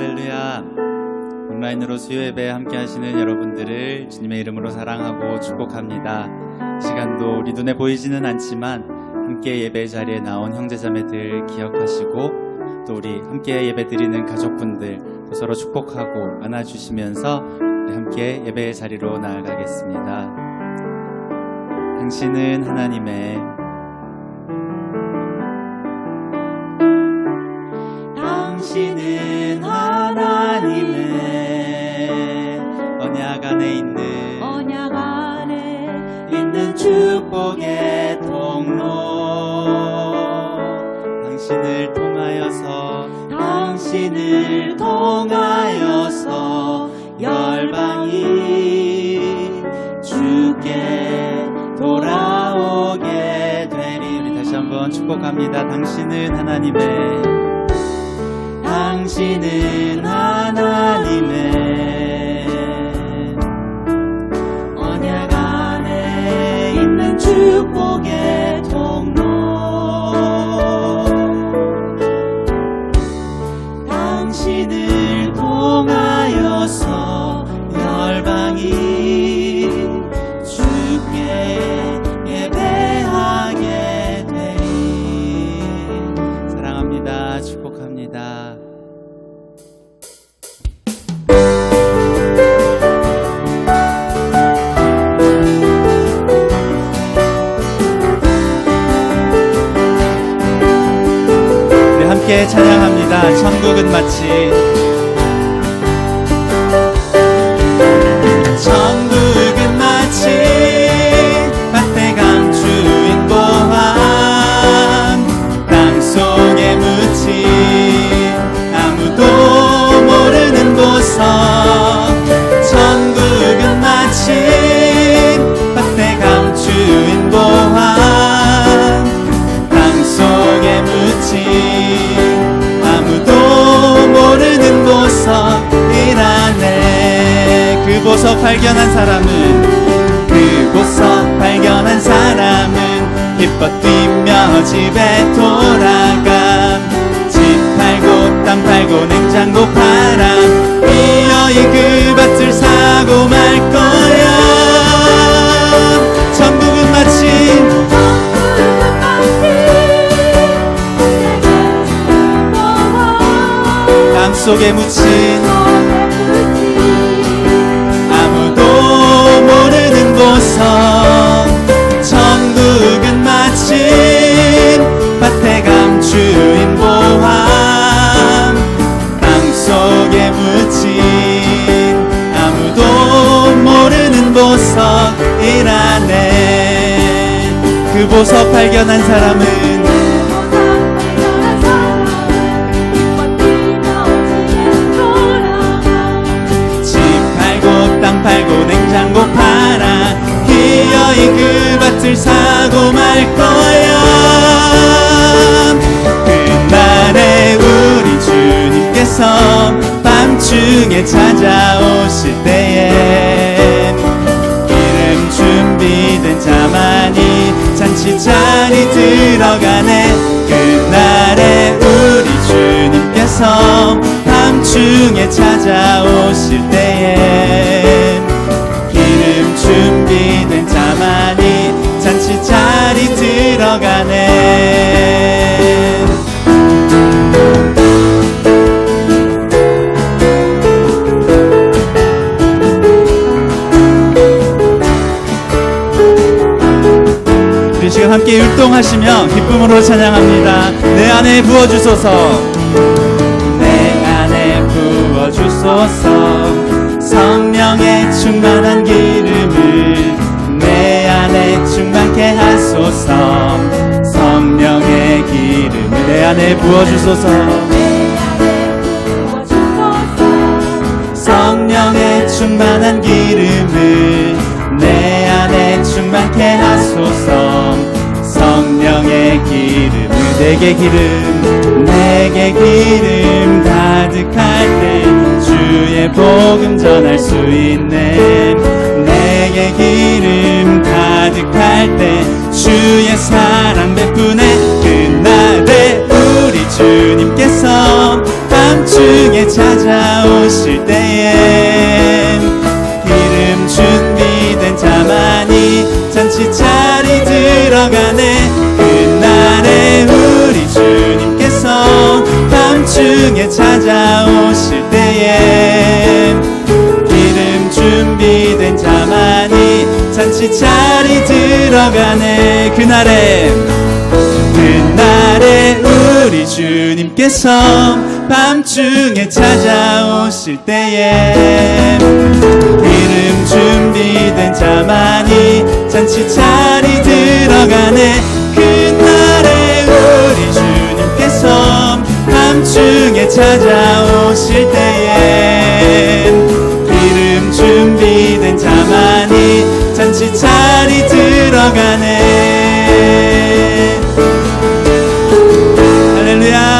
할렐루야. 온라인으로 수요 예배 함께 하시는 여러분들을 주님의 이름으로 사랑하고 축복합니다. 시간도 우리 눈에 보이지는 않지만 함께 예배 자리에 나온 형제자매들 기억하시고 또 우리 함께 예배 드리는 가족분들 또 서로 축복하고 안아주시면서 우리 함께 예배의 자리로 나아가겠습니다. 당신은 하나님의 당신은 하나님의 언약 안에 있는 축복의 통로 당신을 통하여서 열방이 주께 돌아오게 되리. 우리 다시 한번 축복합니다. 당신은 하나님의 언약 안에 있는 축복의 통로 당신을 통하여서 열방이 주께 예배하게 되리. 사랑합니다. 축복합니다. 함께 찬양합니다. 천국은 마치 밭에 감추인 보암 땅속에 묻힌 아무도 모르는 보석 천국은 마치 밭에 감추인 보암 땅속에 묻힌 모르는 보석이라네. 그 보석 발견한 사람은 기뻐 뛰며 집에 돌아감. 집 팔고 땅 팔고 냉장고 팔아 기어이 그 밭을 사고 말 거야. 천국은 마치 땅속에 묻힌 아무도 모르는 보석 천국은 마치 밭에 감추인 보암 땅속에 묻힌 아무도 모르는 보석이라네. 그 보석 발견한 사람은 팔고 냉장고 팔아 기어이 그 밭을 사고 말 거야. 그날에 우리 주님께서 밤중에 찾아오실 때에 기름 준비된 자만이 잔치자리 들어가네. 그날에 우리 주님께서 밤중에 찾아오실 때에 기름 준비된 자만이 잔치자리 들어가네. 우리 지금 함께 율동하시며 기쁨으로 찬양합니다. 내 안에 부어주소서 성령의 충만한 기름을 내 안에 충만케 하소서. 성령의 기름을 내 안에 부어주소서. 성령의 충만한 기름을 내 안에 충만케 하소서. 성령의 기름을 내게 기름 가득할 때 주의 복음 전할 수 있네. 내게 기름 가득할 때 주의 사랑 베푸네. 그날에 우리 주님께서 밤중 밤중에 찾아오실 때에 기름 준비된 자만이 잔치 자리 들어가네. 그날에 우리 주님께서 밤중에 찾아오실 때에 기름 준비된 자만이 잔치 자리 들어가네. 그날에 우리 주님께서 밤중에 찾아오실 때에 기름 준비된 자만이 잔치 자리 들어가네. 그날에 우리 주님께서 밤중에 찾아오실 때에 기름 준비된 자만이 잔치 자리 들어가네. 할렐루야.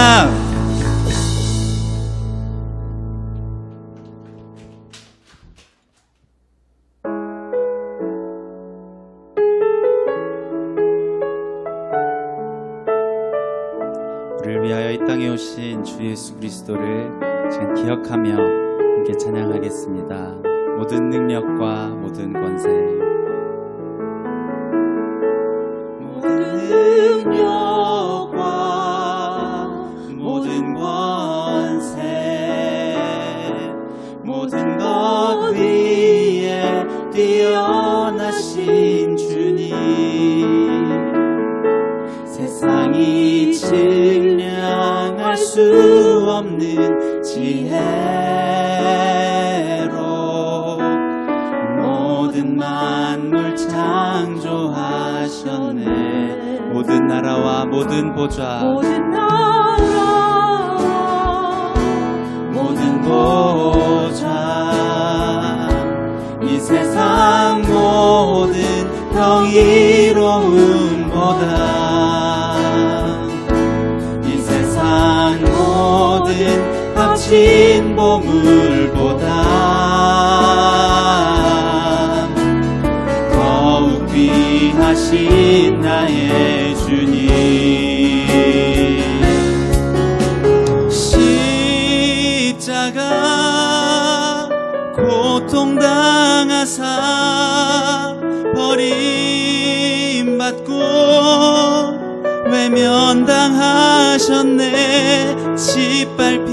우리를 위하여 이 땅에 오신 주 예수 그리스도를 지금 기억하며 함께 찬양하겠습니다. 모든 능력과 모든 권세, 모든 능력과 모든 권세, 모든 것 위에 뛰어나신 주님, 세상이 증량할 수 없는 지혜로 모든 만물 창조하셨네. 모든 나라와 모든 보좌, 모든 나라와 모든 보좌, 이 세상 모든 경이로움보다 이 세상 모든 합친 보물보다 더욱 귀하신 나의 주님, 십자가 고통당하사 버림받고 외면당하셨네. 짓밟힌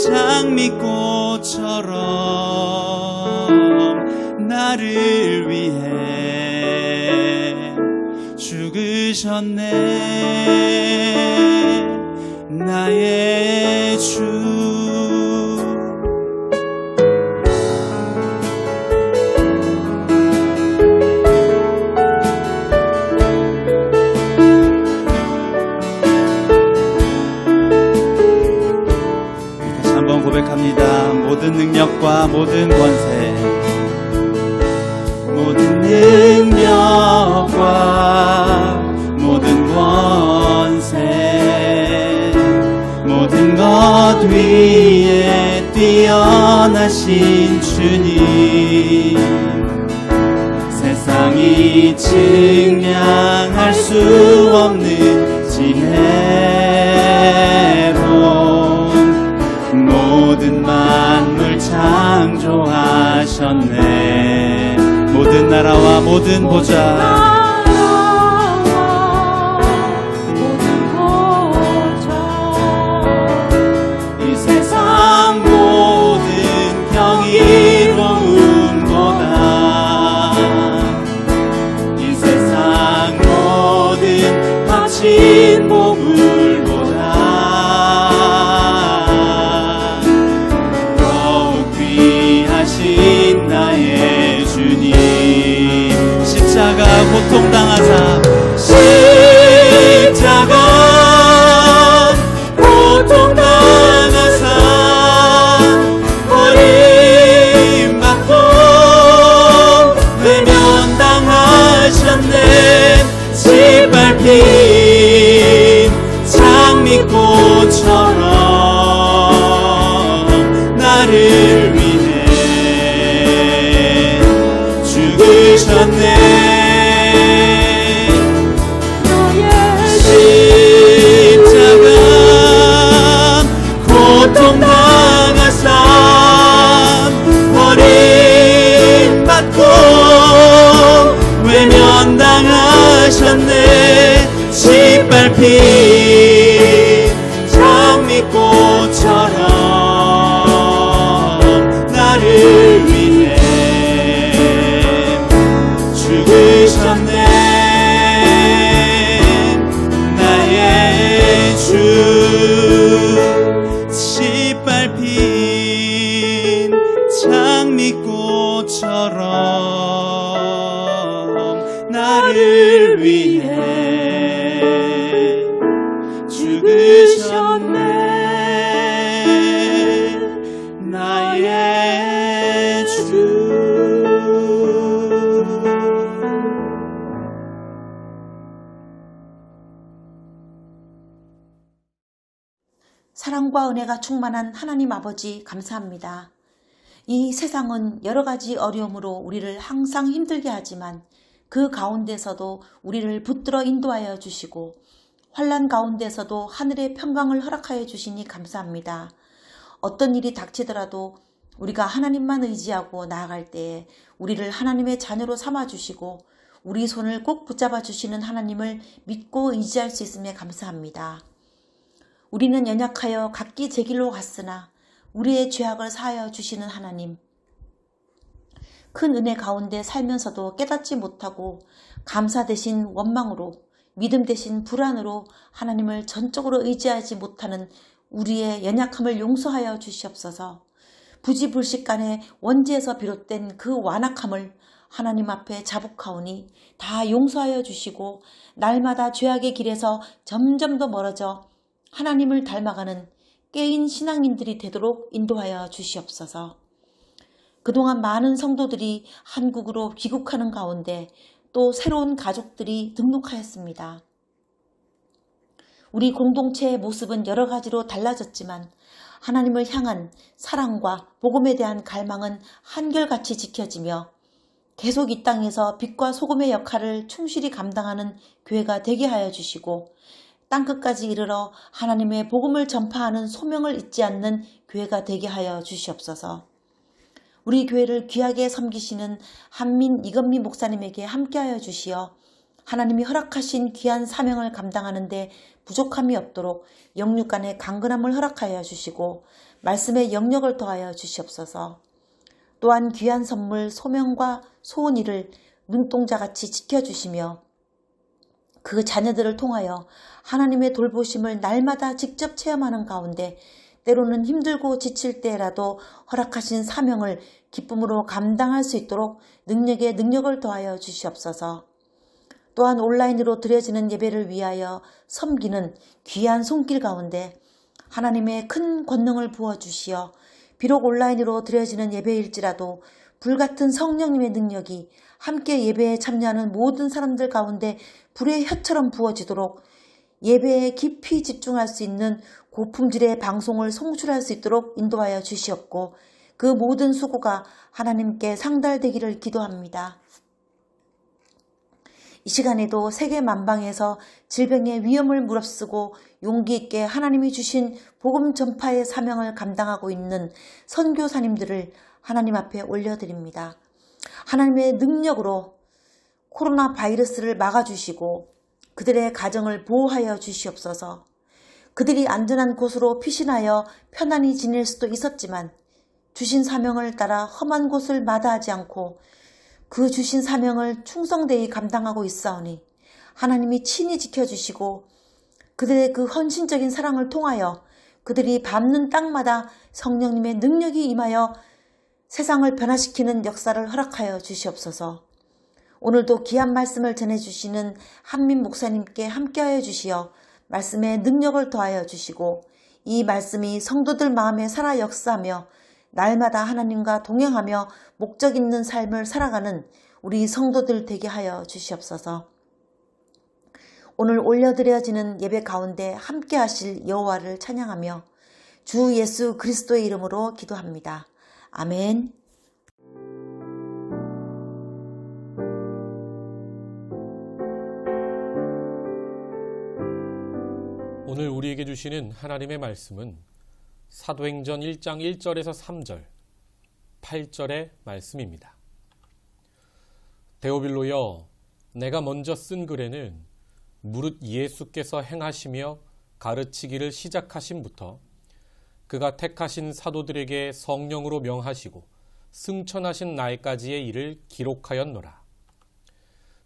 장미꽃처럼 나를 위해 죽으셨네. 나의 주, 고백합니다. 모든 능력과 모든 권세, 모든 능력과 모든 권세, 모든 것 위에 뛰어나신 주님, 세상이 증량할 수 없는 지혜로 모든 만물 창조하셨네. 모든 나라와 모든 보좌, 이 세상 모든 경이로움보다 이 세상 모든 합친 보물보다 나의 주님, 십자가 고통당하사 십자가 고통당하사 버림받고 외면당하셨네. 짓밟힌 장미꽃처럼 나를 위해 죽으셨네. 십자가 주셨네. 짓밟힌 장미꽃처럼 나를 위해 죽으셨네. 나의 주 짓밟힌 장미꽃처럼 나를 위해 죽으셨네. 나의 주. 사랑과 은혜가 충만한 하나님 아버지 감사합니다. 이 세상은 여러 가지 어려움으로 우리를 항상 힘들게 하지만 그 가운데서도 우리를 붙들어 인도하여 주시고 환난 가운데서도 하늘의 평강을 허락하여 주시니 감사합니다. 어떤 일이 닥치더라도 우리가 하나님만 의지하고 나아갈 때에 우리를 하나님의 자녀로 삼아주시고 우리 손을 꼭 붙잡아 주시는 하나님을 믿고 의지할 수 있음에 감사합니다. 우리는 연약하여 각기 제 길로 갔으나 우리의 죄악을 사하여 주시는 하나님, 큰 은혜 가운데 살면서도 깨닫지 못하고 감사 대신 원망으로, 믿음 대신 불안으로 하나님을 전적으로 의지하지 못하는 우리의 연약함을 용서하여 주시옵소서. 부지불식간에 원죄에서 비롯된 그 완악함을 하나님 앞에 자복하오니 다 용서하여 주시고 날마다 죄악의 길에서 점점 더 멀어져 하나님을 닮아가는 깨인 신앙인들이 되도록 인도하여 주시옵소서. 그동안 많은 성도들이 한국으로 귀국하는 가운데 또 새로운 가족들이 등록하였습니다. 우리 공동체의 모습은 여러 가지로 달라졌지만 하나님을 향한 사랑과 복음에 대한 갈망은 한결같이 지켜지며 계속 이 땅에서 빛과 소금의 역할을 충실히 감당하는 교회가 되게 하여 주시고 땅끝까지 이르러 하나님의 복음을 전파하는 소명을 잊지 않는 교회가 되게 하여 주시옵소서. 우리 교회를 귀하게 섬기시는 한민 이건미 목사님에게 함께하여 주시어 하나님이 허락하신 귀한 사명을 감당하는 데 부족함이 없도록 영육간의 강건함을 허락하여 주시고 말씀의 영역을 더하여 주시옵소서. 또한 귀한 선물 소명과 소원이를 눈동자같이 지켜주시며 그 자녀들을 통하여 하나님의 돌보심을 날마다 직접 체험하는 가운데 때로는 힘들고 지칠 때라도 허락하신 사명을 기쁨으로 감당할 수 있도록 능력에 능력을 더하여 주시옵소서. 또한 온라인으로 드려지는 예배를 위하여 섬기는 귀한 손길 가운데 하나님의 큰 권능을 부어주시어 비록 온라인으로 드려지는 예배일지라도 불같은 성령님의 능력이 함께 예배에 참여하는 모든 사람들 가운데 불의 혀처럼 부어지도록 예배에 깊이 집중할 수 있는 고품질의 방송을 송출할 수 있도록 인도하여 주시옵고 그 모든 수고가 하나님께 상달되기를 기도합니다. 이 시간에도 세계 만방에서 질병의 위험을 무릅쓰고 용기 있게 하나님이 주신 복음 전파의 사명을 감당하고 있는 선교사님들을 하나님 앞에 올려드립니다. 하나님의 능력으로 코로나 바이러스를 막아주시고 그들의 가정을 보호하여 주시옵소서. 그들이 안전한 곳으로 피신하여 편안히 지낼 수도 있었지만 주신 사명을 따라 험한 곳을 마다하지 않고 그 주신 사명을 충성되이 감당하고 있사오니 하나님이 친히 지켜주시고 그들의 그 헌신적인 사랑을 통하여 그들이 밟는 땅마다 성령님의 능력이 임하여 세상을 변화시키는 역사를 허락하여 주시옵소서. 오늘도 귀한 말씀을 전해주시는 한민 목사님께 함께하여 주시어 말씀의 능력을 더하여 주시고 이 말씀이 성도들 마음에 살아 역사하며 날마다 하나님과 동행하며 목적 있는 삶을 살아가는 우리 성도들 되게 하여 주시옵소서. 오늘 올려드려지는 예배 가운데 함께 하실 여호와를 찬양하며 주 예수 그리스도의 이름으로 기도합니다. 아멘. 오늘 우리에게 주시는 하나님의 말씀은 사도행전 1장 1절에서 3절, 8절의 말씀입니다. 데오빌로여, 내가 먼저 쓴 글에는 무릇 예수께서 행하시며 가르치기를 시작하심부터 그가 택하신 사도들에게 성령으로 명하시고 승천하신 날까지의 일을 기록하였노라.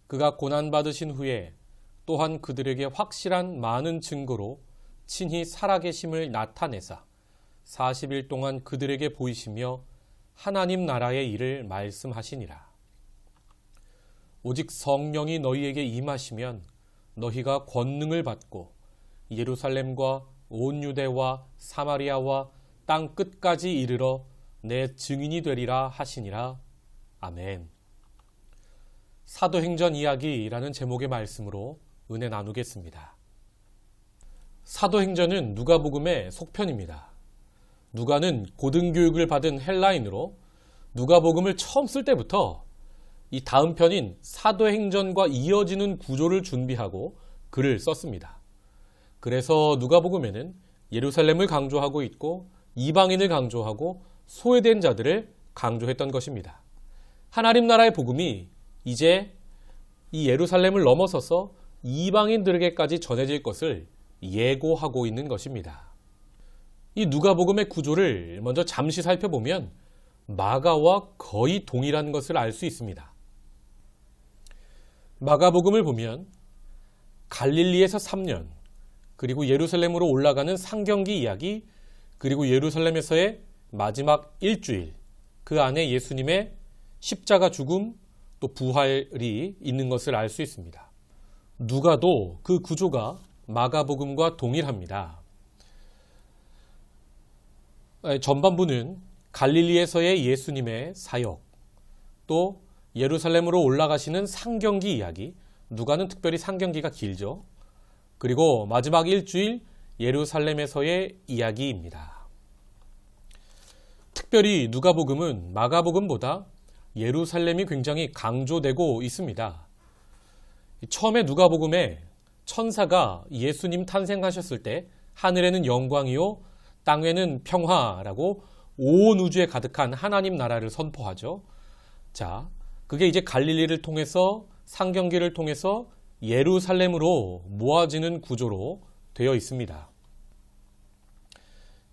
그가 고난받으신 후에 또한 그들에게 확실한 많은 증거로 친히 살아계심을 나타내사 40일 동안 그들에게 보이시며 하나님 나라의 일을 말씀하시니라. 오직 성령이 너희에게 임하시면 너희가 권능을 받고 예루살렘과 온 유대와 사마리아와 땅 끝까지 이르러 내 증인이 되리라 하시니라. 아멘. 사도행전 이야기라는 제목의 말씀으로 은혜 나누겠습니다. 사도행전은 누가복음의 속편입니다. 누가는 고등교육을 받은 헬라인으로 누가복음을 처음 쓸 때부터 이 다음 편인 사도행전과 이어지는 구조를 준비하고 글을 썼습니다. 그래서 누가복음에는 예루살렘을 강조하고 있고 이방인을 강조하고 소외된 자들을 강조했던 것입니다. 하나님 나라의 복음이 이제 이 예루살렘을 넘어서서 이방인들에게까지 전해질 것을 예고하고 있는 것입니다. 이 누가복음의 구조를 먼저 잠시 살펴보면 마가와 거의 동일한 것을 알 수 있습니다. 마가복음을 보면 갈릴리에서 3년, 그리고 예루살렘으로 올라가는 상경기 이야기, 그리고 예루살렘에서의 마지막 일주일, 그 안에 예수님의 십자가 죽음, 또 부활이 있는 것을 알 수 있습니다. 누가도 그 구조가 마가복음과 동일합니다. 전반부는 갈릴리에서의 예수님의 사역, 또 예루살렘으로 올라가시는 상경기 이야기, 누가는 특별히 상경기가 길죠. 그리고 마지막 일주일 예루살렘에서의 이야기입니다. 특별히 누가복음은 마가복음보다 예루살렘이 굉장히 강조되고 있습니다. 처음에 누가복음에 천사가 예수님 탄생하셨을 때 하늘에는 영광이요 땅에는 평화라고 온 우주에 가득한 하나님 나라를 선포하죠. 자, 그게 이제 갈릴리를 통해서 상경기를 통해서 예루살렘으로 모아지는 구조로 되어 있습니다.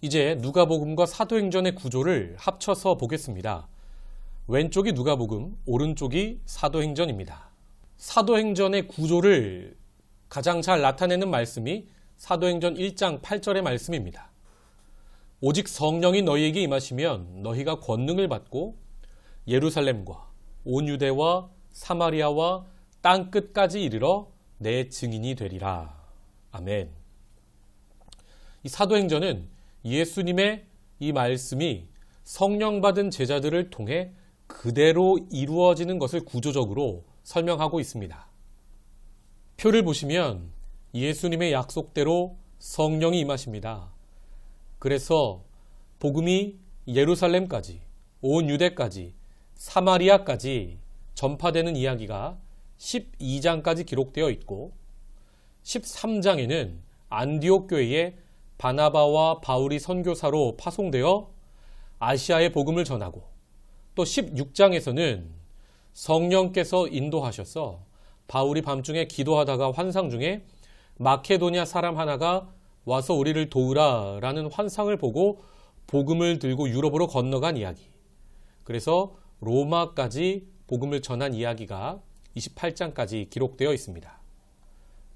이제 누가복음과 사도행전의 구조를 합쳐서 보겠습니다. 왼쪽이 누가복음, 오른쪽이 사도행전입니다. 사도행전의 구조를 가장 잘 나타내는 말씀이 사도행전 1장 8절의 말씀입니다. 오직 성령이 너희에게 임하시면 너희가 권능을 받고 예루살렘과 온 유대와 사마리아와 땅 끝까지 이르러 내 증인이 되리라. 아멘. 이 사도행전은 예수님의 이 말씀이 성령 받은 제자들을 통해 그대로 이루어지는 것을 구조적으로 설명하고 있습니다. 표를 보시면 예수님의 약속대로 성령이 임하십니다. 그래서 복음이 예루살렘까지, 온 유대까지, 사마리아까지 전파되는 이야기가 12장까지 기록되어 있고 13장에는 안디옥 교회에 바나바와 바울이 선교사로 파송되어 아시아의 복음을 전하고 또 16장에서는 성령께서 인도하셔서 바울이 밤중에 기도하다가 환상 중에 마케도니아 사람 하나가 와서 우리를 도우라 라는 환상을 보고 복음을 들고 유럽으로 건너간 이야기. 그래서 로마까지 복음을 전한 이야기가 28장까지 기록되어 있습니다.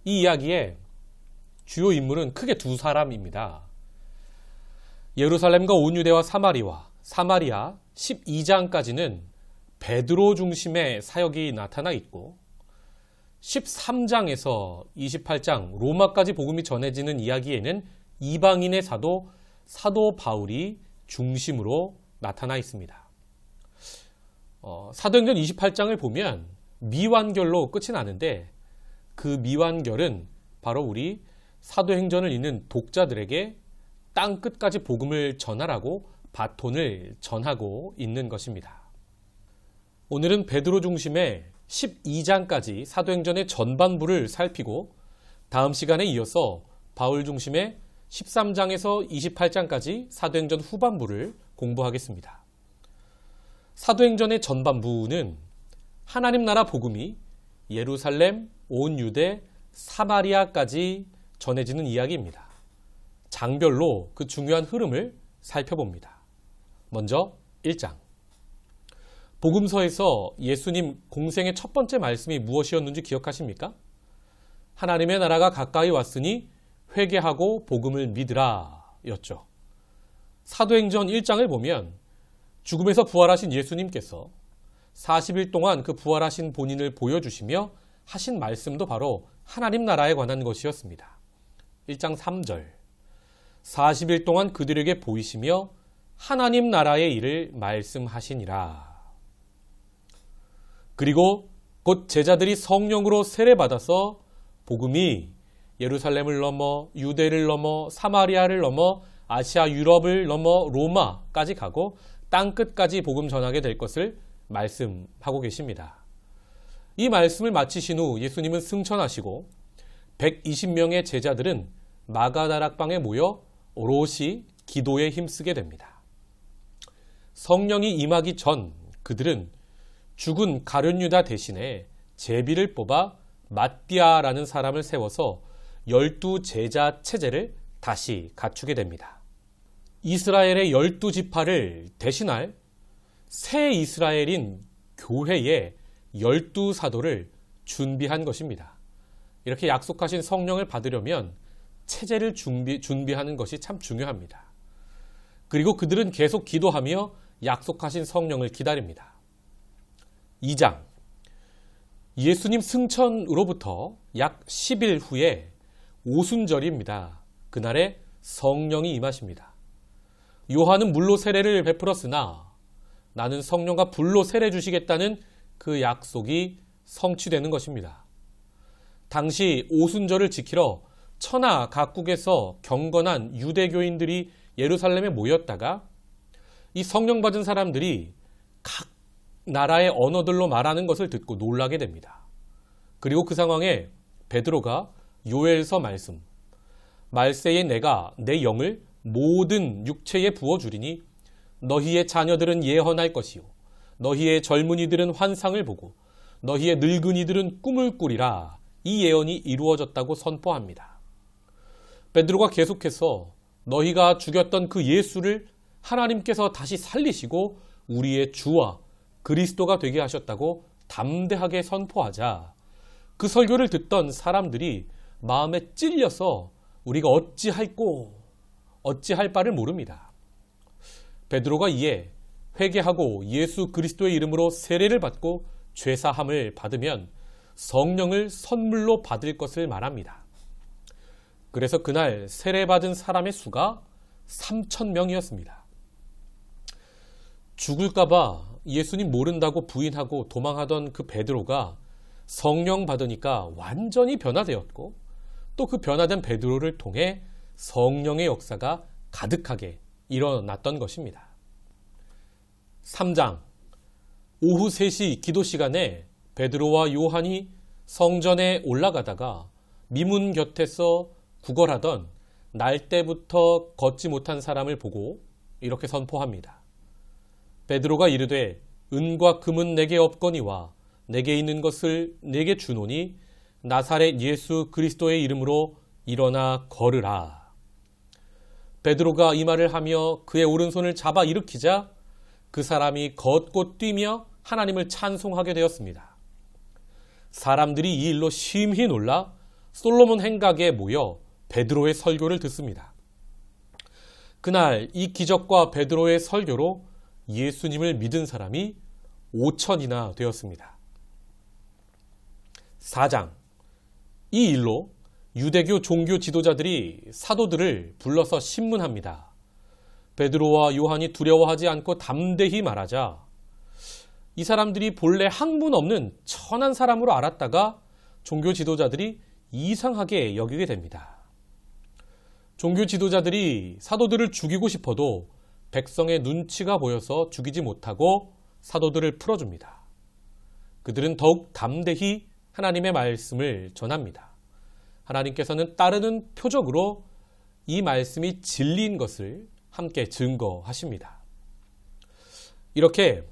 이 이야기의 주요 인물은 크게 두 사람입니다. 예루살렘과 온 유대와 사마리아 12장까지는 베드로 중심의 사역이 나타나 있고 13장에서 28장 로마까지 복음이 전해지는 이야기에는 이방인의 사도 바울이 중심으로 나타나 있습니다. 사도행전 28장을 보면 미완결로 끝이 나는데 그 미완결은 바로 우리 사도행전을 읽는 독자들에게 땅 끝까지 복음을 전하라고 바톤을 전하고 있는 것입니다. 오늘은 베드로 중심의 12장까지 사도행전의 전반부를 살피고 다음 시간에 이어서 바울 중심의 13장에서 28장까지 사도행전 후반부를 공부하겠습니다. 사도행전의 전반부는 하나님 나라 복음이 예루살렘, 온 유대, 사마리아까지 전해지는 이야기입니다. 장별로 그 중요한 흐름을 살펴봅니다. 먼저 1장. 복음서에서 예수님 공생의 첫 번째 말씀이 무엇이었는지 기억하십니까? 하나님의 나라가 가까이 왔으니 회개하고 복음을 믿으라 였죠. 사도행전 1장을 보면 죽음에서 부활하신 예수님께서 40일 동안 그 부활하신 본인을 보여주시며 하신 말씀도 바로 하나님 나라에 관한 것이었습니다. 1장 3절. 40일 동안 그들에게 보이시며 하나님 나라의 일을 말씀하시니라. 그리고 곧 제자들이 성령으로 세례받아서 복음이 예루살렘을 넘어 유대를 넘어 사마리아를 넘어 아시아 유럽을 넘어 로마까지 가고 땅끝까지 복음 전하게 될 것을 말씀하고 계십니다. 이 말씀을 마치신 후 예수님은 승천하시고 120명의 제자들은 마가다락방에 모여 오롯이 기도에 힘쓰게 됩니다. 성령이 임하기 전 그들은 죽은 가룟 유다 대신에 제비를 뽑아 mattia라는 사람을 세워서 12제자 체제를 다시 갖추게 됩니다. 이스라엘의 12지파를 대신할 새 이스라엘인 교회의 12사도를 준비한 것입니다. 이렇게 약속하신 성령을 받으려면 체제를 준비하는 것이 참 중요합니다. 그리고 그들은 계속 기도하며 약속하신 성령을 기다립니다. 2장. 예수님 승천으로부터 약 10일 후에 오순절입니다. 그날에 성령이 임하십니다. 요한은 물로 세례를 베풀었으나 나는 성령과 불로 세례 주시겠다는 그 약속이 성취되는 것입니다. 당시 오순절을 지키러 천하 각국에서 경건한 유대교인들이 예루살렘에 모였다가 이 성령 받은 사람들이 각 나라의 언어들로 말하는 것을 듣고 놀라게 됩니다. 그리고 그 상황에 베드로가 요엘서 말씀, 말세에 내가 내 영을 모든 육체에 부어주리니 너희의 자녀들은 예언할 것이요 너희의 젊은이들은 환상을 보고 너희의 늙은이들은 꿈을 꾸리라. 이 예언이 이루어졌다고 선포합니다. 베드로가 계속해서 너희가 죽였던 그 예수를 하나님께서 다시 살리시고 우리의 주와 그리스도가 되게 하셨다고 담대하게 선포하자 그 설교를 듣던 사람들이 마음에 찔려서 우리가 어찌할 바를 모릅니다. 베드로가 이에 회개하고 예수 그리스도의 이름으로 세례를 받고 죄사함을 받으면 성령을 선물로 받을 것을 말합니다. 그래서 그날 세례받은 사람의 수가 3,000명이었습니다. 죽을까봐 예수님 모른다고 부인하고 도망하던 그 베드로가 성령 받으니까 완전히 변화되었고 또 그 변화된 베드로를 통해 성령의 역사가 가득하게 일어났던 것입니다. 3장. 오후 3시 기도 시간에 베드로와 요한이 성전에 올라가다가 미문 곁에서 구걸하던 날 때부터 걷지 못한 사람을 보고 이렇게 선포합니다. 베드로가 이르되 은과 금은 내게 없거니와 내게 있는 것을 내게 주노니 나사렛 예수 그리스도의 이름으로 일어나 걸으라. 베드로가 이 말을 하며 그의 오른손을 잡아 일으키자 그 사람이 걷고 뛰며 하나님을 찬송하게 되었습니다. 사람들이 이 일로 심히 놀라 솔로몬 행각에 모여 베드로의 설교를 듣습니다. 그날 이 기적과 베드로의 설교로 예수님을 믿은 사람이 5,000이나 되었습니다. 4장. 이 일로 유대교 종교 지도자들이 사도들을 불러서 신문합니다. 베드로와 요한이 두려워하지 않고 담대히 말하자 이 사람들이 본래 학문 없는 천한 사람으로 알았다가 종교 지도자들이 이상하게 여기게 됩니다. 종교 지도자들이 사도들을 죽이고 싶어도 백성의 눈치가 보여서 죽이지 못하고 사도들을 풀어줍니다. 그들은 더욱 담대히 하나님의 말씀을 전합니다. 하나님께서는 따르는 표적으로 이 말씀이 진리인 것을 함께 증거하십니다. 이렇게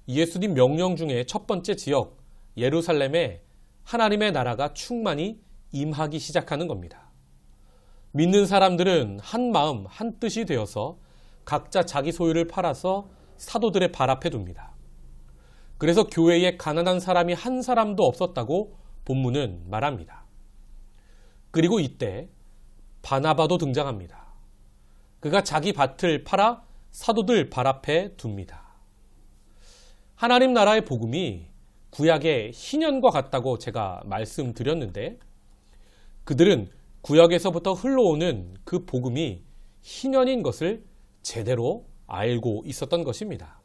예수님 명령 중에 첫 번째 지역 예루살렘에 하나님의 나라가 충만히 임하기 시작하는 겁니다. 믿는 사람들은 한 마음 한 뜻이 되어서 각자 자기 소유를 팔아서 사도들의 발 앞에 둡니다. 그래서 교회에 가난한 사람이 한 사람도 없었다고 본문은 말합니다. 그리고 이때 바나바도 등장합니다. 그가 자기 밭을 팔아 사도들 발 앞에 둡니다. 하나님 나라의 복음이 구약의 희년과 같다고 제가 말씀드렸는데, 그들은 구약에서부터 흘러오는 그 복음이 희년인 것을 제대로 알고 있었던 것입니다.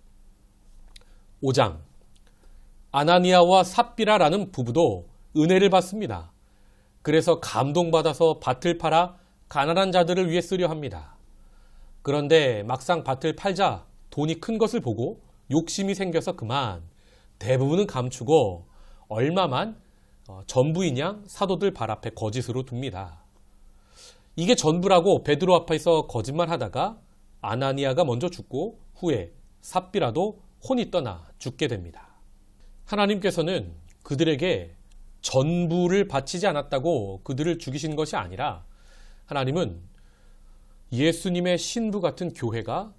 5장, 아나니아와 삽비라라는 부부도 은혜를 받습니다. 그래서 감동받아서 밭을 팔아 가난한 자들을 위해 쓰려 합니다. 그런데 막상 밭을 팔자 돈이 큰 것을 보고 욕심이 생겨서 그만 대부분은 감추고 얼마만 전부인 양 사도들 발 앞에 거짓으로 둡니다. 이게 전부라고 베드로 앞에서 거짓말하다가 아나니아가 먼저 죽고 후에 삽비라도 혼이 떠나 죽게 됩니다. 하나님께서는 그들에게 전부를 바치지 않았다고 그들을 죽이신 것이 아니라, 하나님은 예수님의 신부 같은 교회가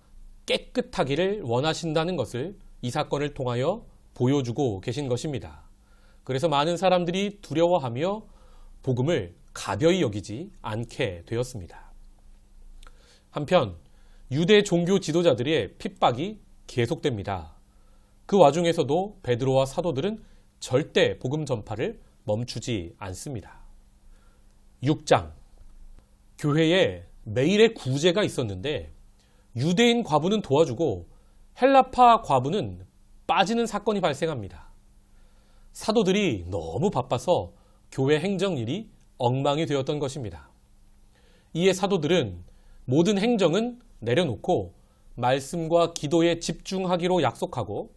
깨끗하기를 원하신다는 것을 이 사건을 통하여 보여주고 계신 것입니다. 그래서 많은 사람들이 두려워하며 복음을 가벼이 여기지 않게 되었습니다. 한편 유대 종교 지도자들의 핍박이 계속됩니다. 그 와중에서도 베드로와 사도들은 절대 복음 전파를 멈추지 않습니다. 6장, 교회에 매일의 구제가 있었는데 유대인 과부는 도와주고 헬라파 과부는 빠지는 사건이 발생합니다. 사도들이 너무 바빠서 교회 행정일이 엉망이 되었던 것입니다. 이에 사도들은 모든 행정은 내려놓고 말씀과 기도에 집중하기로 약속하고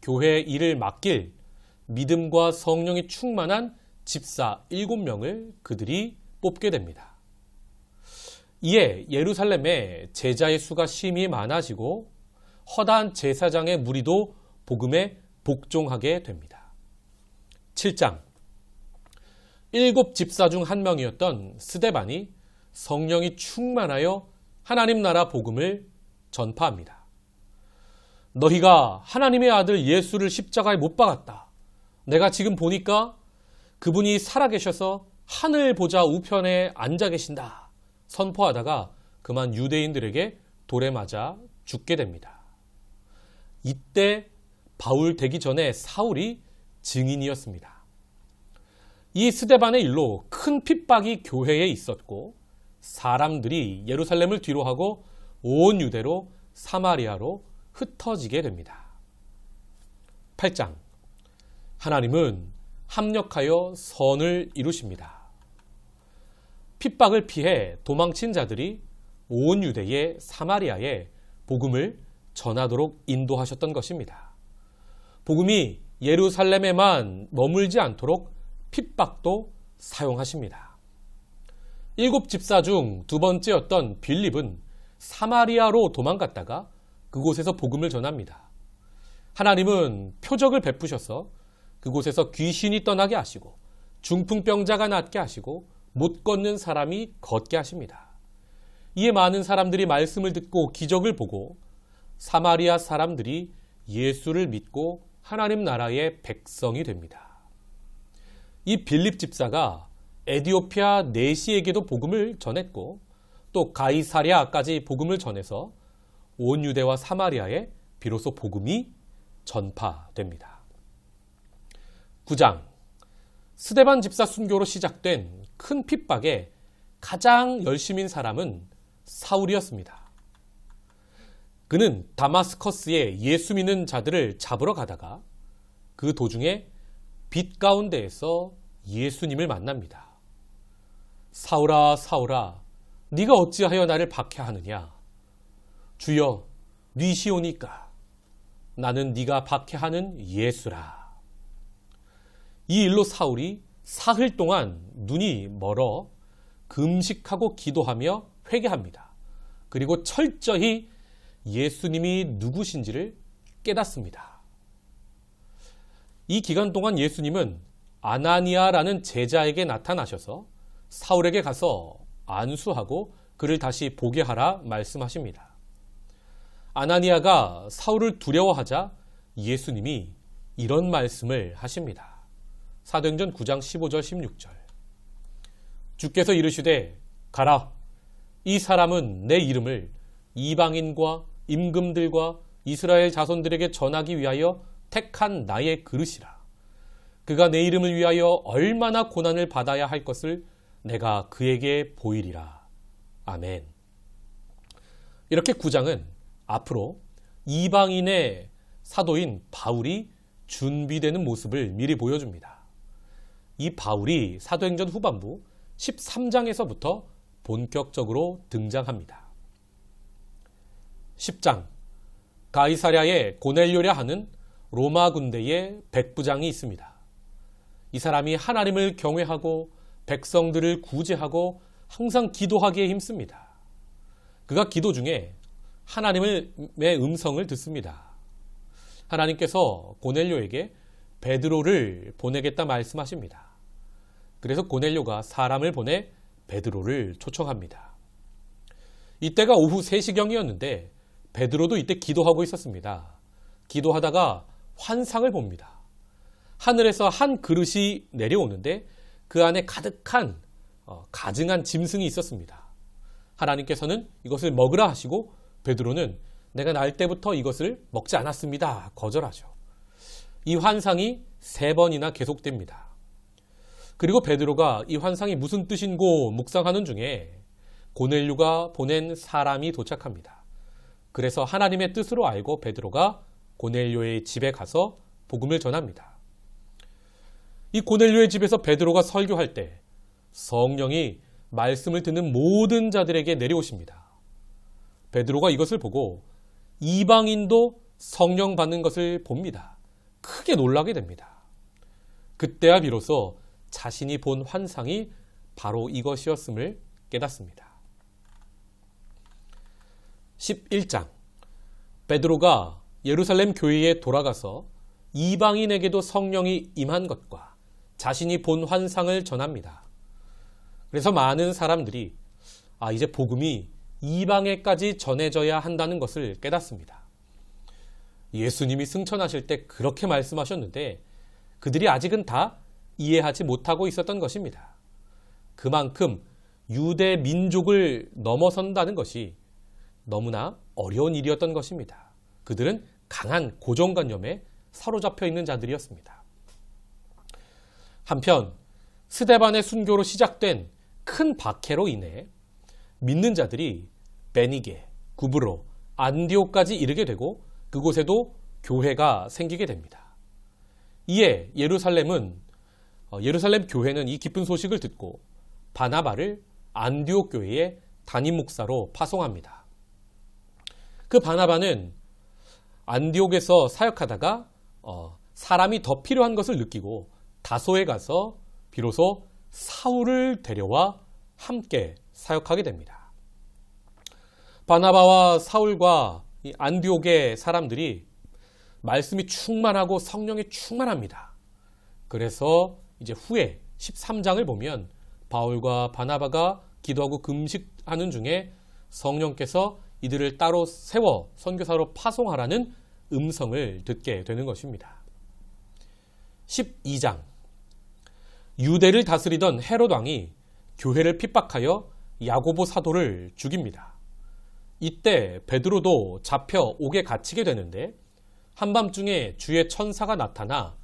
교회 일을 맡길 믿음과 성령이 충만한 집사 7명을 그들이 뽑게 됩니다. 이에 예루살렘에 제자의 수가 심히 많아지고 허다한 제사장의 무리도 복음에 복종하게 됩니다. 7장, 7 집사 중 한 명이었던 스데반이 성령이 충만하여 하나님 나라 복음을 전파합니다. 너희가 하나님의 아들 예수를 십자가에 못 박았다. 내가 지금 보니까 그분이 살아계셔서 하늘 보좌 우편에 앉아 계신다. 선포하다가 그만 유대인들에게 돌에 맞아 죽게 됩니다. 이때 바울 되기 전에 사울이 증인이었습니다. 이 스데반의 일로 큰 핍박이 교회에 있었고 사람들이 예루살렘을 뒤로하고 온 유대로 사마리아로 흩어지게 됩니다. 8장, 하나님은 합력하여 선을 이루십니다. 핍박을 피해 도망친 자들이 온 유대의 사마리아에 복음을 전하도록 인도하셨던 것입니다. 복음이 예루살렘에만 머물지 않도록 핍박도 사용하십니다. 7 집사 중 두 번째였던 빌립은 사마리아로 도망갔다가 그곳에서 복음을 전합니다. 하나님은 표적을 베푸셔서 그곳에서 귀신이 떠나게 하시고 중풍병자가 낫게 하시고 못 걷는 사람이 걷게 하십니다. 이에 많은 사람들이 말씀을 듣고 기적을 보고 사마리아 사람들이 예수를 믿고 하나님 나라의 백성이 됩니다. 이 빌립 집사가 에디오피아 네시에게도 복음을 전했고 또 가이사랴까지 복음을 전해서 온 유대와 사마리아에 비로소 복음이 전파됩니다. 9장, 스데반 집사 순교로 시작된 큰 핍박에 가장 열심인 사람은 사울이었습니다. 그는 다마스커스에 예수 믿는 자들을 잡으러 가다가 그 도중에 빛 가운데에서 예수님을 만납니다. 사울아, 사울아, 네가 어찌하여 나를 박해하느냐? 주여, 니시오니까 나는 네가 박해하는 예수라. 이 일로 사울이 사흘 동안 눈이 멀어 금식하고 기도하며 회개합니다. 그리고 철저히 예수님이 누구신지를 깨닫습니다. 이 기간 동안 예수님은 아나니아라는 제자에게 나타나셔서 사울에게 가서 안수하고 그를 다시 보게 하라 말씀하십니다. 아나니아가 사울을 두려워하자 예수님이 이런 말씀을 하십니다. 사도행전 9장 15절 16절. 주께서 이르시되 가라. 이 사람은 내 이름을 이방인과 임금들과 이스라엘 자손들에게 전하기 위하여 택한 나의 그릇이라. 그가 내 이름을 위하여 얼마나 고난을 받아야 할 것을 내가 그에게 보이리라. 아멘. 이렇게 9장은 앞으로 이방인의 사도인 바울이 준비되는 모습을 미리 보여줍니다. 이 바울이 사도행전 후반부 13장에서부터 본격적으로 등장합니다. 10장, 가이사랴에 고넬료라 하는 로마 군대의 백부장이 있습니다. 이 사람이 하나님을 경외하고 백성들을 구제하고 항상 기도하기에 힘씁니다. 그가 기도 중에 하나님의 음성을 듣습니다. 하나님께서 고넬료에게 베드로를 보내겠다 말씀하십니다. 그래서 고넬료가 사람을 보내 베드로를 초청합니다. 이때가 오후 3시경이었는데 베드로도 이때 기도하고 있었습니다. 기도하다가 환상을 봅니다. 하늘에서 한 그릇이 내려오는데 그 안에 가득한 가증한 짐승이 있었습니다. 하나님께서는 이것을 먹으라 하시고 베드로는 내가 날 때부터 이것을 먹지 않았습니다. 거절하죠. 이 환상이 3번이나 계속됩니다. 그리고 베드로가 이 환상이 무슨 뜻인고 묵상하는 중에 고넬료가 보낸 사람이 도착합니다. 그래서 하나님의 뜻으로 알고 베드로가 고넬료의 집에 가서 복음을 전합니다. 이 고넬료의 집에서 베드로가 설교할 때 성령이 말씀을 듣는 모든 자들에게 내려오십니다. 베드로가 이것을 보고 이방인도 성령 받는 것을 봅니다. 크게 놀라게 됩니다. 그때야 비로소 자신이 본 환상이 바로 이것이었음을 깨닫습니다. 11장, 베드로가 예루살렘 교회에 돌아가서 이방인에게도 성령이 임한 것과 자신이 본 환상을 전합니다. 그래서 많은 사람들이 이제 복음이 이방에까지 전해져야 한다는 것을 깨닫습니다. 예수님이 승천하실 때 그렇게 말씀하셨는데 그들이 아직은 다 이해하지 못하고 있었던 것입니다. 그만큼 유대 민족을 넘어선다는 것이 너무나 어려운 일이었던 것입니다. 그들은 강한 고정관념에 사로잡혀 있는 자들이었습니다. 한편 스데반의 순교로 시작된 큰 박해로 인해 믿는 자들이 베니게, 구브로, 안디옥까지 이르게 되고 그곳에도 교회가 생기게 됩니다. 이에 예루살렘 교회는 이 기쁜 소식을 듣고 바나바를 안디옥 교회의 담임 목사로 파송합니다. 그 바나바는 안디옥에서 사역하다가 사람이 더 필요한 것을 느끼고 다소에 가서 비로소 사울을 데려와 함께 사역하게 됩니다. 바나바와 사울과 이 안디옥의 사람들이 말씀이 충만하고 성령이 충만합니다. 그래서 이제 후에 13장을 보면 바울과 바나바가 기도하고 금식하는 중에 성령께서 이들을 따로 세워 선교사로 파송하라는 음성을 듣게 되는 것입니다. 12장, 유대를 다스리던 헤롯 왕이 교회를 핍박하여 야고보 사도를 죽입니다. 이때 베드로도 잡혀 옥에 갇히게 되는데 한밤중에 주의 천사가 나타나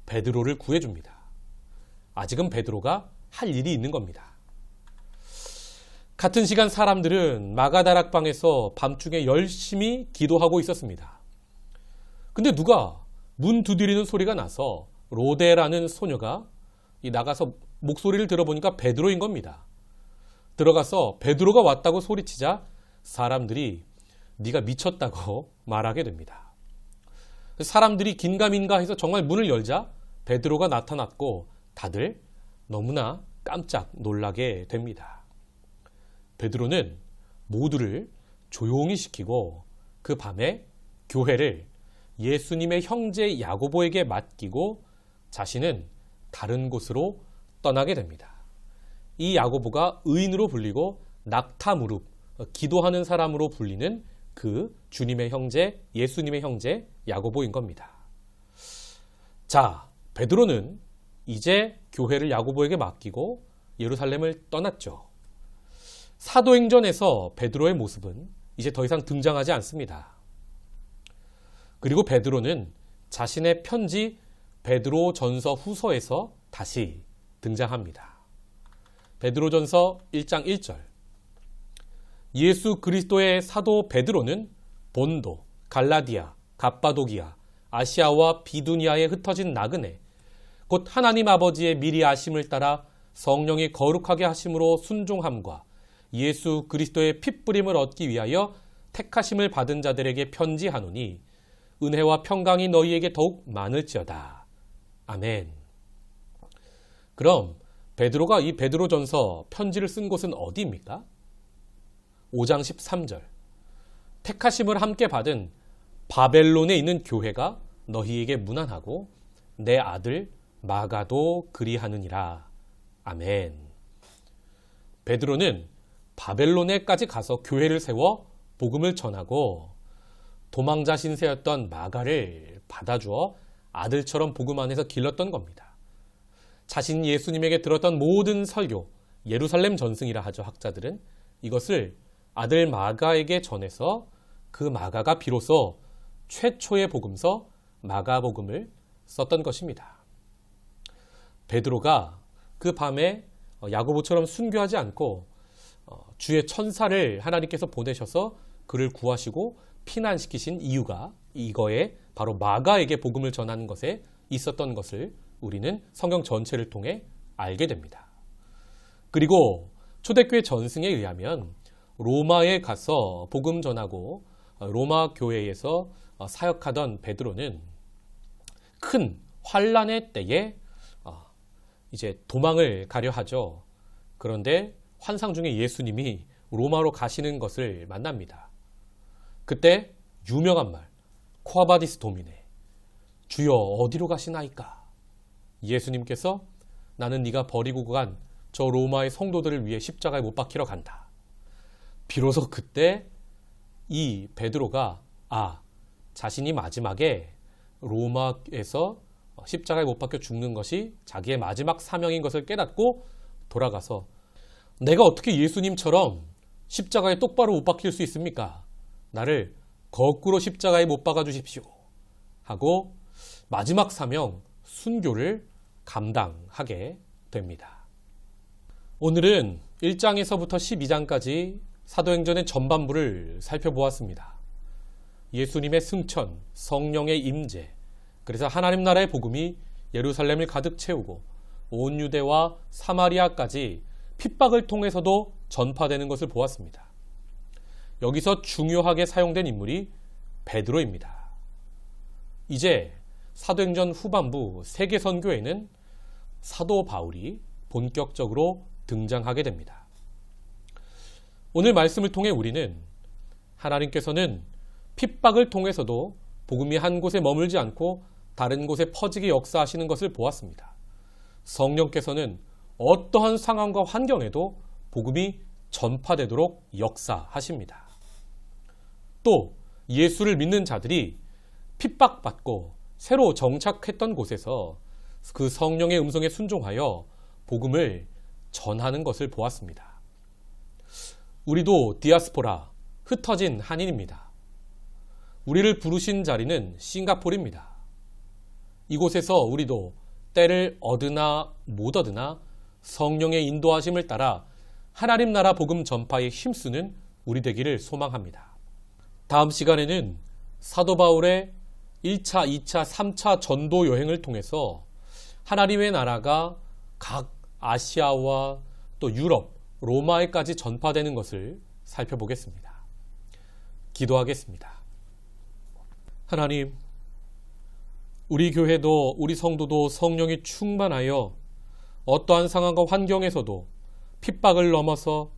베드로를 구해줍니다. 아직은 베드로가 할 일이 있는 겁니다. 같은 시간 사람들은 마가다락방에서 밤중에 열심히 기도하고 있었습니다. 근데 누가 문 두드리는 소리가 나서 로데라는 소녀가 나가서 목소리를 들어보니까 베드로인 겁니다. 들어가서 베드로가 왔다고 소리치자 사람들이 네가 미쳤다고 말하게 됩니다. 사람들이 긴가민가 해서 정말 문을 열자 베드로가 나타났고 다들 너무나 깜짝 놀라게 됩니다. 베드로는 모두를 조용히 시키고 그 밤에 교회를 예수님의 형제 야고보에게 맡기고 자신은 다른 곳으로 떠나게 됩니다. 이 야고보가 의인으로 불리고 낙타무릎, 기도하는 사람으로 불리는 그 주님의 형제, 예수님의 형제 야고보인 겁니다. 자, 베드로는 이제 교회를 야고보에게 맡기고 예루살렘을 떠났죠. 사도행전에서 베드로의 모습은 이제 더 이상 등장하지 않습니다. 그리고 베드로는 자신의 편지 베드로전서 후서에서 다시 등장합니다. 베드로전서 1장 1절. 예수 그리스도의 사도 베드로는 본도, 갈라디아, 갑바도기아, 아시아와 비두니아에 흩어진 나그네, 곧 하나님 아버지의 미리 아심을 따라 성령이 거룩하게 하심으로 순종함과 예수 그리스도의 핏부림을 얻기 위하여 택하심을 받은 자들에게 편지하노니 은혜와 평강이 너희에게 더욱 많을지어다. 아멘. 그럼 베드로가 이 베드로전서 편지를 쓴 곳은 어디입니까? 5장 13절. 택하심을 함께 받은 바벨론에 있는 교회가 너희에게 문안하고 내 아들 마가도 그리하느니라. 아멘. 베드로는 바벨론에까지 가서 교회를 세워 복음을 전하고 도망자 신세였던 마가를 받아주어 아들처럼 복음 안에서 길렀던 겁니다. 자신이 예수님에게 들었던 모든 설교, 예루살렘 전승이라 하죠, 학자들은. 이것을 아들 마가에게 전해서 그 마가가 비로소 최초의 복음서 마가복음을 썼던 것입니다. 베드로가 그 밤에 야고보처럼 순교하지 않고 주의 천사를 하나님께서 보내셔서 그를 구하시고 피난시키신 이유가 이거에 바로 마가에게 복음을 전하는 것에 있었던 것을 우리는 성경 전체를 통해 알게 됩니다. 그리고 초대교회 전승에 의하면 로마에 가서 복음 전하고 로마 교회에서 사역하던 베드로는 큰 환란의 때에 이제 도망을 가려 하죠. 그런데 환상 중에 예수님이 로마로 가시는 것을 만납니다. 그때 유명한 말, 코아바디스 도미네, 주여 어디로 가시나이까? 예수님께서 나는 네가 버리고 간 저 로마의 성도들을 위해 십자가에 못 박히러 간다. 비로소 그때 이 베드로가 자신이 마지막에 로마에서 십자가에 못 박혀 죽는 것이 자기의 마지막 사명인 것을 깨닫고 돌아가서 내가 어떻게 예수님처럼 십자가에 똑바로 못 박힐 수 있습니까? 나를 거꾸로 십자가에 못 박아 주십시오. 하고 마지막 사명 순교를 감당하게 됩니다. 오늘은 1장에서부터 12장까지 사도행전의 전반부를 살펴보았습니다. 예수님의 승천, 성령의 임재, 그래서 하나님 나라의 복음이 예루살렘을 가득 채우고 온 유대와 사마리아까지 핍박을 통해서도 전파되는 것을 보았습니다. 여기서 중요하게 사용된 인물이 베드로입니다. 이제 사도행전 후반부 세계 선교에는 사도 바울이 본격적으로 등장하게 됩니다. 오늘 말씀을 통해 우리는 하나님께서는 핍박을 통해서도 복음이 한 곳에 머물지 않고 다른 곳에 퍼지게 역사하시는 것을 보았습니다. 성령께서는 어떠한 상황과 환경에도 복음이 전파되도록 역사하십니다. 또 예수를 믿는 자들이 핍박받고 새로 정착했던 곳에서 그 성령의 음성에 순종하여 복음을 전하는 것을 보았습니다. 우리도 디아스포라, 흩어진 한인입니다. 우리를 부르신 자리는 싱가포르입니다. 이곳에서 우리도 때를 얻으나 못 얻으나 성령의 인도하심을 따라 하나님 나라 복음 전파에 힘쓰는 우리 되기를 소망합니다. 다음 시간에는 사도 바울의 1차, 2차, 3차 전도 여행을 통해서 하나님의 나라가 각 아시아와 또 유럽, 로마에까지 전파되는 것을 살펴보겠습니다. 기도하겠습니다. 하나님, 우리 교회도 우리 성도도 성령이 충만하여 어떠한 상황과 환경에서도 핍박을 넘어서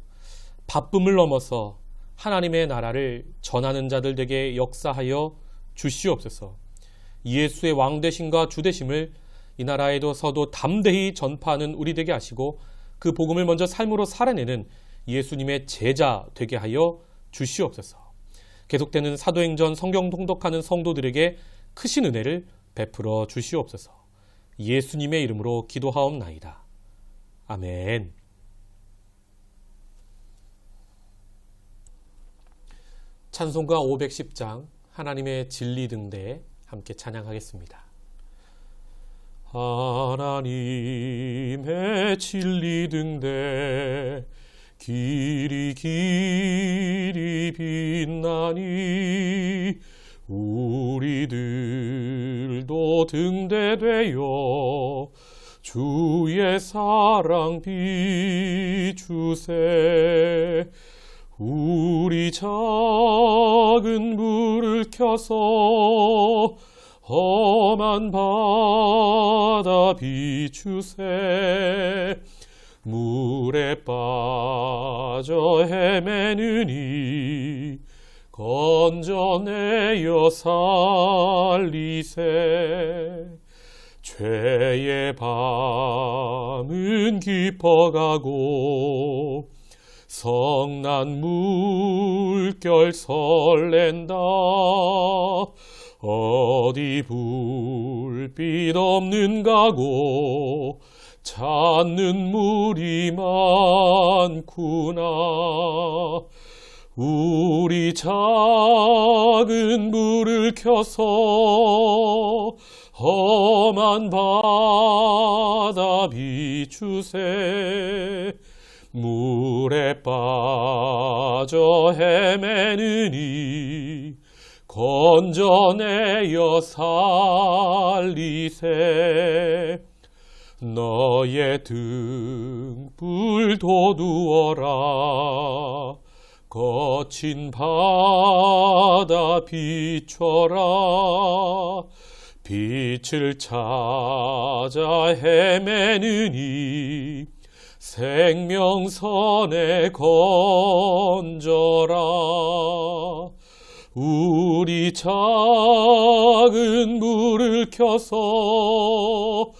바쁨을 넘어서 하나님의 나라를 전하는 자들 되게 역사하여 주시옵소서. 예수의 왕되심과 주되심을 이 나라에도 서도 담대히 전파하는 우리 되게 하시고 그 복음을 먼저 삶으로 살아내는 예수님의 제자 되게 하여 주시옵소서. 계속되는 사도행전 성경 통독하는 성도들에게 크신 은혜를 베풀어 주시옵소서. 예수님의 이름으로 기도하옵나이다. 아멘. 찬송가 510장 하나님의 진리 등대에 함께 찬양하겠습니다. 하나님의 진리 등대 길이 길이 빛나니 우리들도 등대되어 주의 사랑 비추세. 우리 작은 불을 켜서 험한 바다 비추세. 물에 빠져 헤매느니 건져내어 살리세. 죄의 밤은 깊어가고 성난 물결 설렌다. 어디 불빛 없는 가고 찾는 물이 많구나. 우리 작은 불을 켜서 험한 바다 비추세. 물에 빠져 헤매느니 건져내어 살리세. 너의 등불 돋우어라. 거친 바다 비춰라. 빛을 찾아 헤매느니 생명선에 건져라. 우리 작은 불을 켜서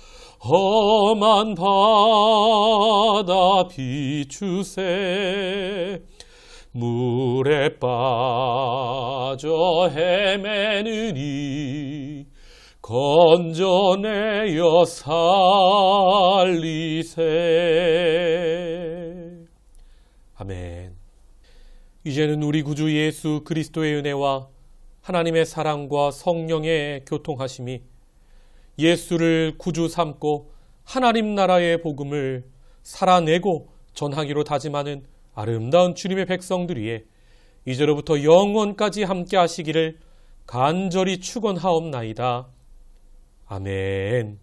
험한 바다 비추세. 물에 빠져 헤매느니 건져내어 살리세. 아멘. 이제는 우리 구주 예수 그리스도의 은혜와 하나님의 사랑과 성령의 교통하심이 예수를 구주 삼고 하나님 나라의 복음을 살아내고 전하기로 다짐하는 아름다운 주님의 백성들 위에 이제로부터 영원까지 함께 하시기를 간절히 축원하옵나이다. 아멘.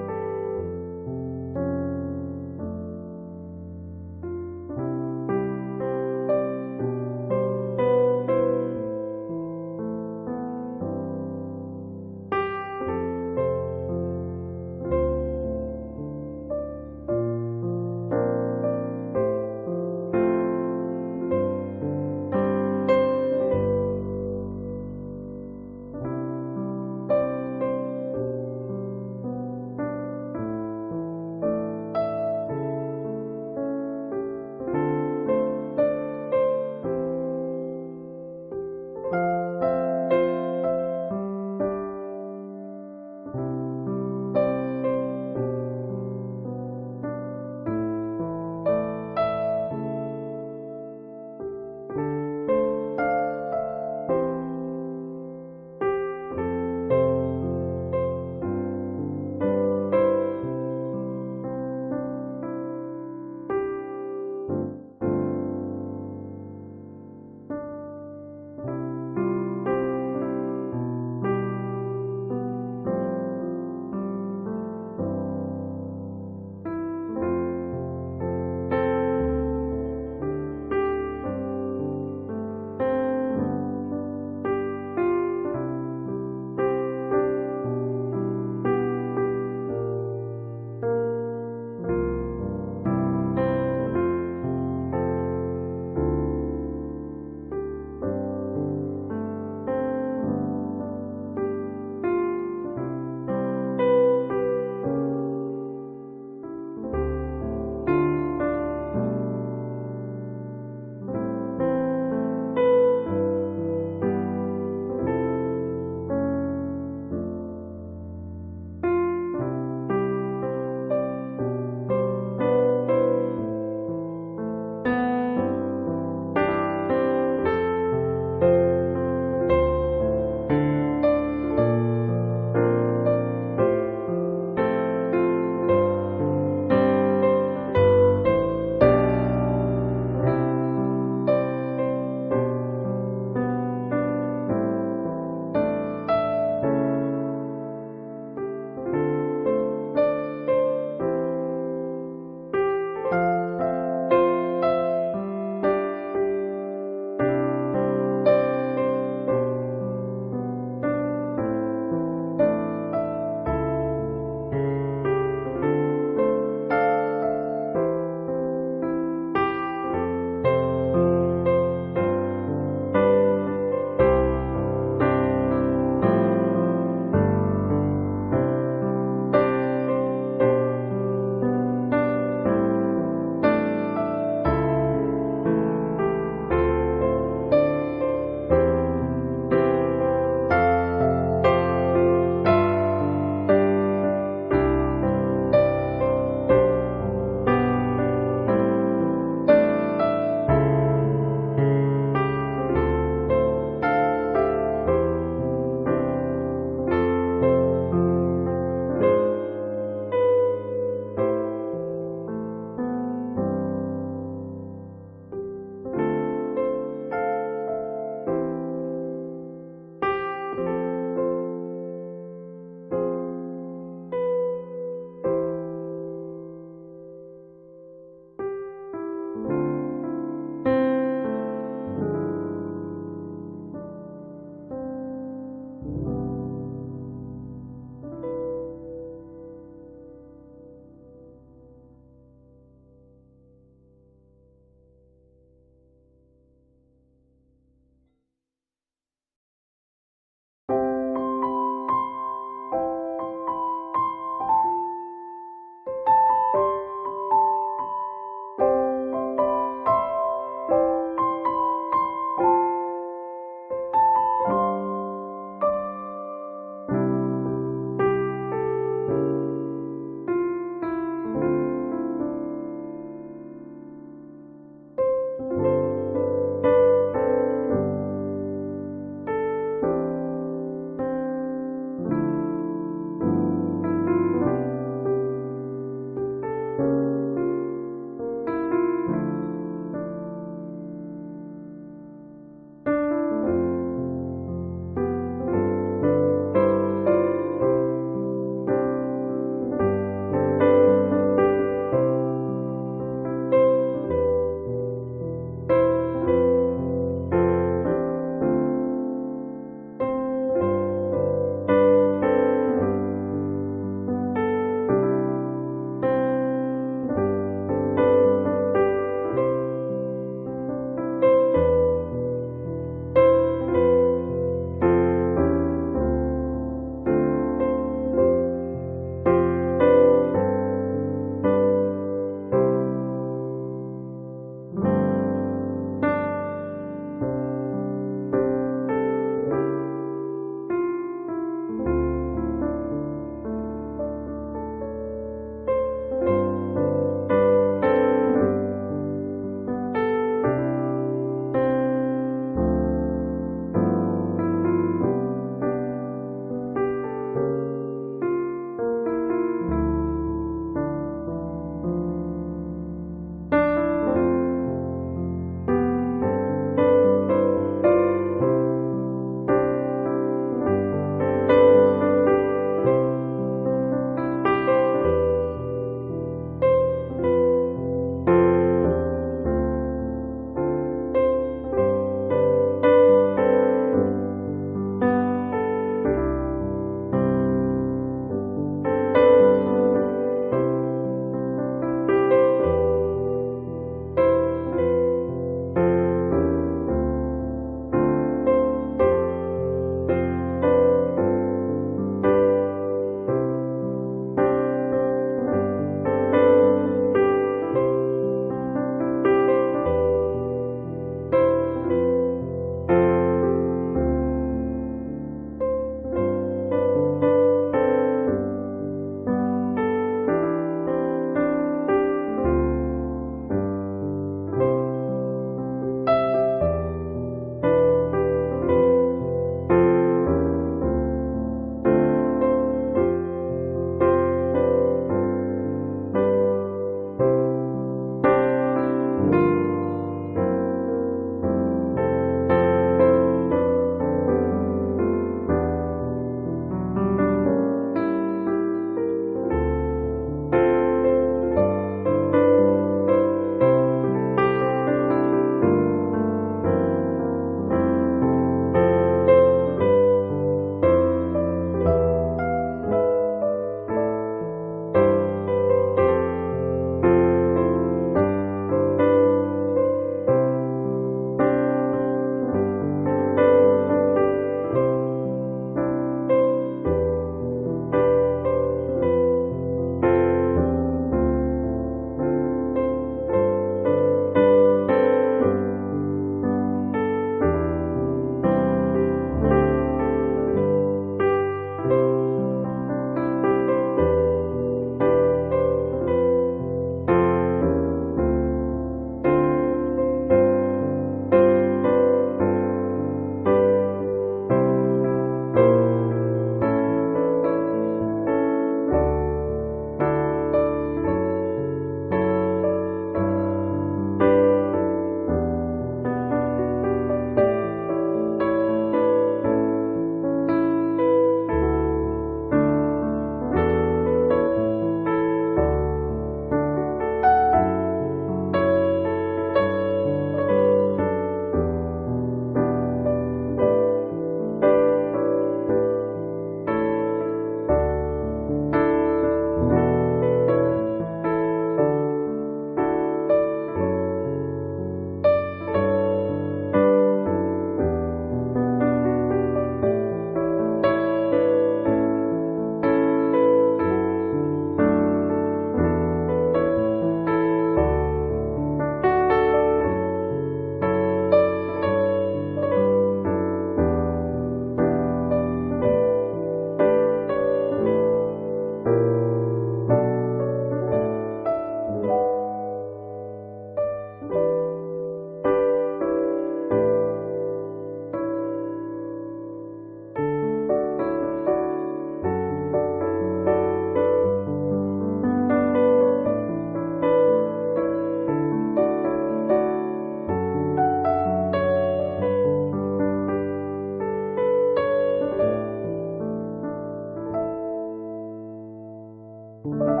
있습니다.